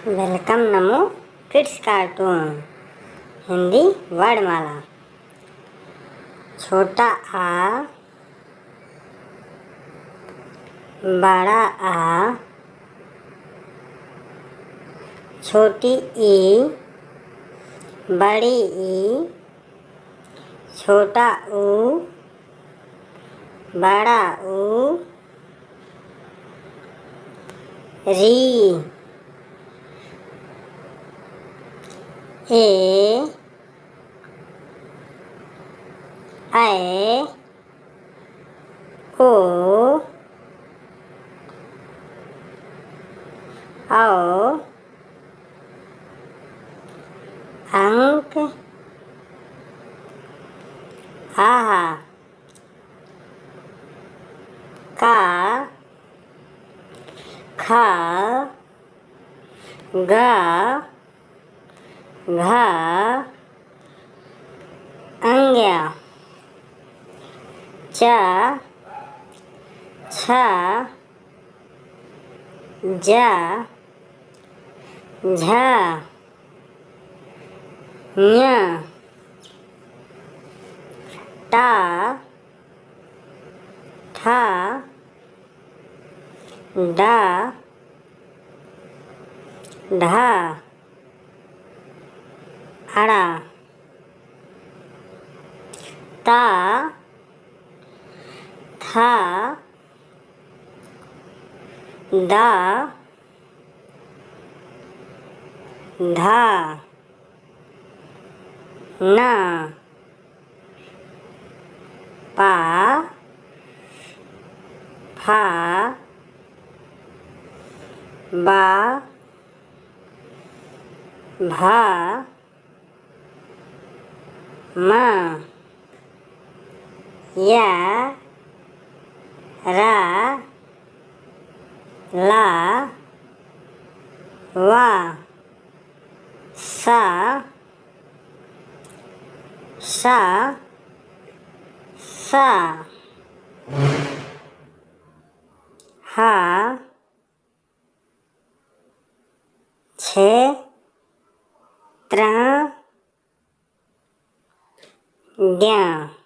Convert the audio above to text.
Welcome नमो kids cartoon Hindi वर्णमाला। छोटा आ, बड़ा आ, छोटी ई, बड़ी ई, छोटा ऊ, बड़ा ऊ, री, ए, ऐ, ओ, औ, अंक, आहा, का, खा, गा, घा, अंग्या, चा, छा, जा, झा, ञा, टा, ठा, डा, ढा, अड़ा, ता, था, दा, धा, ना, पा, फा, बा, भा, मा, या, रा, ला, वा, सा, शा, सा, हा, छे, त्रा, ग्या।